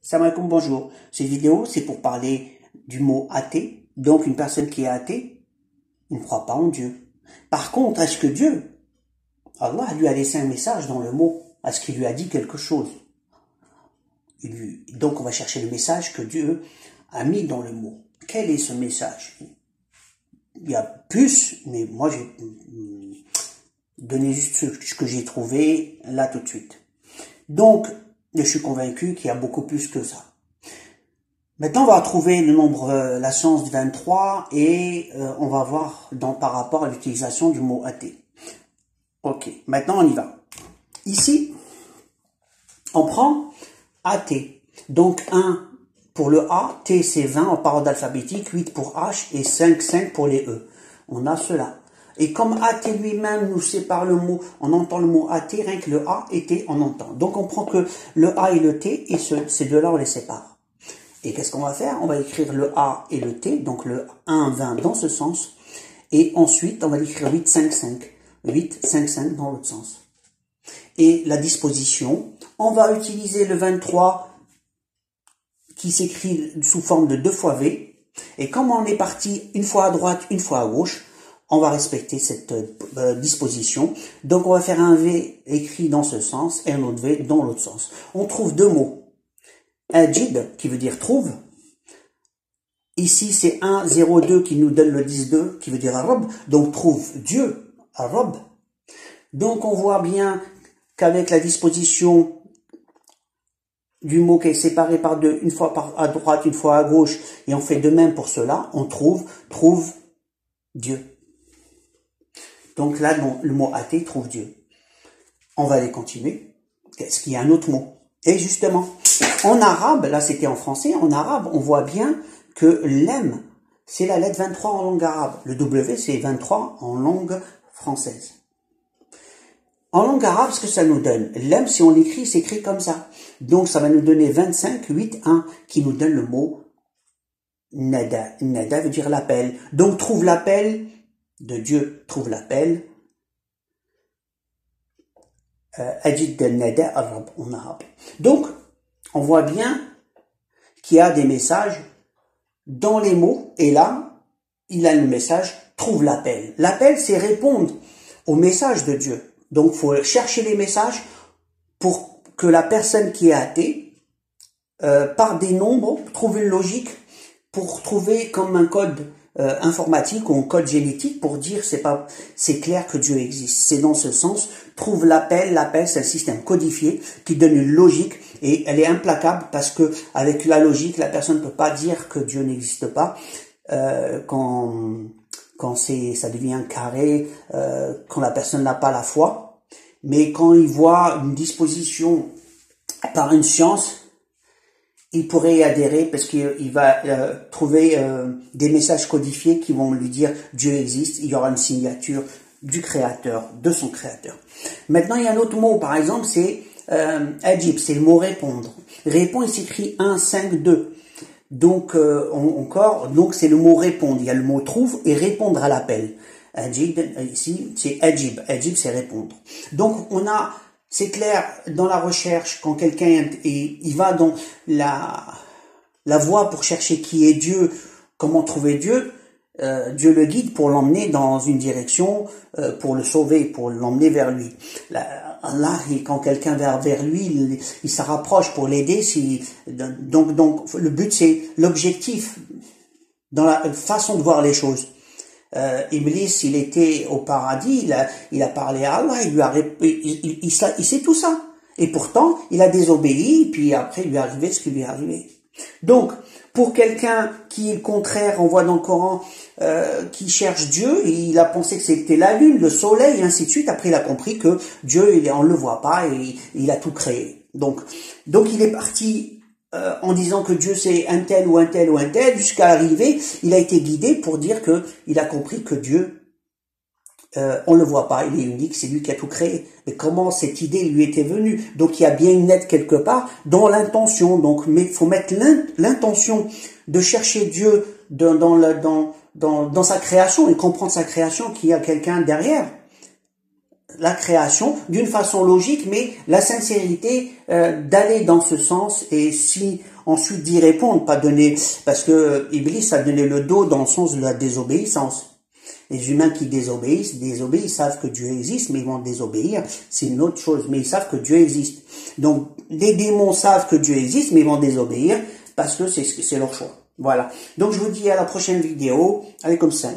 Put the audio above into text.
Salam alaikum, bonjour. Cette vidéo, c'est pour parler du mot athée. Donc, une personne qui est athée, il ne croit pas en Dieu. Par contre, est-ce que Dieu, Allah lui a laissé un message dans le mot? Est-ce qu'il lui a dit quelque chose? Donc, on va chercher le message que Dieu a mis dans le mot. Quel est ce message? Il y a plus, mais moi, j'ai donné juste ce que j'ai trouvé là tout de suite. Donc, je suis convaincu qu'il y a beaucoup plus que ça. Maintenant, on va trouver le nombre, la science de 23 et on va voir par rapport à l'utilisation du mot athée. Ok, maintenant on y va. Ici, on prend athée. Donc 1 pour le A, T c'est 20 en parole alphabétique, 8 pour H et 5 pour les E. On a cela. Et comme athée lui-même nous sépare le mot, on entend le mot athée, rien que le A et T on entend. Donc on prend que le A et le T et ces deux-là on les sépare. Et qu'est-ce qu'on va faire? On va écrire le A et le T, donc le 1, 20 dans ce sens. Et ensuite, on va écrire 8, 5, 5. 8, 5, 5 dans l'autre sens. Et la disposition, on va utiliser le 23 qui s'écrit sous forme de 2 fois V. Et comme on est parti une fois à droite, une fois à gauche, on va respecter cette disposition. Donc on va faire un V écrit dans ce sens et un autre V dans l'autre sens. On trouve deux mots. Ajid, qui veut dire trouve. Ici, c'est 1, 0, 2 qui nous donne le 10, 2, qui veut dire Arab. Donc, trouve Dieu, Arab. Donc, on voit bien qu'avec la disposition du mot qui est séparé par deux, une fois à droite, une fois à gauche, et on fait de même pour cela, on trouve Dieu. Donc là, le mot athée trouve Dieu. On va aller continuer. Est-ce qu'il y a un autre mot? Et justement, en arabe, là c'était en français, en arabe, on voit bien que l'M, c'est la lettre 23 en langue arabe. Le W, c'est 23 en langue française. En langue arabe, ce que ça nous donne, l'M, si on l'écrit, c'est écrit comme ça. Donc ça va nous donner 25, 8, 1, qui nous donne le mot nada. Nada veut dire l'appel. Donc trouve l'appel de Dieu, trouve l'appel. Ajid nada arab en arabe. Donc, on voit bien qu'il y a des messages dans les mots, et là, il a le message, trouve l'appel. L'appel, c'est répondre au message de Dieu. Donc, il faut chercher les messages pour que la personne qui est athée, par des nombres, trouve une logique pour trouver comme un code informatique ou un code génétique pour dire c'est clair que Dieu existe. C'est dans ce sens, trouve l'appel, c'est un système codifié qui donne une logique et elle est implacable parce que avec la logique, la personne ne peut pas dire que Dieu n'existe pas quand ça devient carré, quand la personne n'a pas la foi. Mais quand il voit une disposition par une science, il pourrait y adhérer parce qu'il va trouver des messages codifiés qui vont lui dire Dieu existe, il y aura une signature du créateur, de son créateur. Maintenant, il y a un autre mot, par exemple, c'est ajib, c'est le mot répondre. Répond, il s'écrit 1, 5, 2. Donc, donc c'est le mot répondre. Il y a le mot trouve et répondre à l'appel. Ajib, ici, c'est ajib. Ajib, c'est répondre. Donc, c'est clair, dans la recherche, quand quelqu'un il va dans la voie pour chercher qui est Dieu, comment trouver Dieu, Dieu le guide pour l'emmener dans une direction, pour le sauver, pour l'emmener vers lui. Allah, quand quelqu'un va vers lui, il se rapproche pour l'aider. Donc, le but, c'est l'objectif, dans la façon de voir les choses. Iblis, il était au paradis, il a parlé à Allah, il sait tout ça. Et pourtant, il a désobéi, puis après, il lui est arrivé ce qui lui est arrivé. Donc, pour quelqu'un qui est le contraire, on voit dans le Coran, qui cherche Dieu, il a pensé que c'était la lune, le soleil, et ainsi de suite. Après, il a compris que Dieu, on ne le voit pas, et il a tout créé. Donc il est parti en disant que Dieu c'est un tel ou un tel ou un tel, jusqu'à arriver, il a été guidé pour dire que il a compris que Dieu, on le voit pas, il est unique, c'est lui qui a tout créé. Mais comment cette idée lui était venue? Donc il y a bien une aide quelque part dans l'intention. Donc, mais faut mettre l'intention de chercher Dieu dans sa création et comprendre sa création qu'il y a quelqu'un derrière. la création d'une façon logique, mais la sincérité d'aller dans ce sens, et si ensuite d'y répondre, pas donner, parce que Iblis a donné le dos dans le sens de la désobéissance. Les humains qui désobéissent, ils savent que Dieu existe, mais ils vont désobéir, c'est une autre chose, mais ils savent que Dieu existe. Donc, les démons savent que Dieu existe, mais ils vont désobéir, parce que c'est leur choix. Voilà. Donc, je vous dis à la prochaine vidéo. Allez comme ça.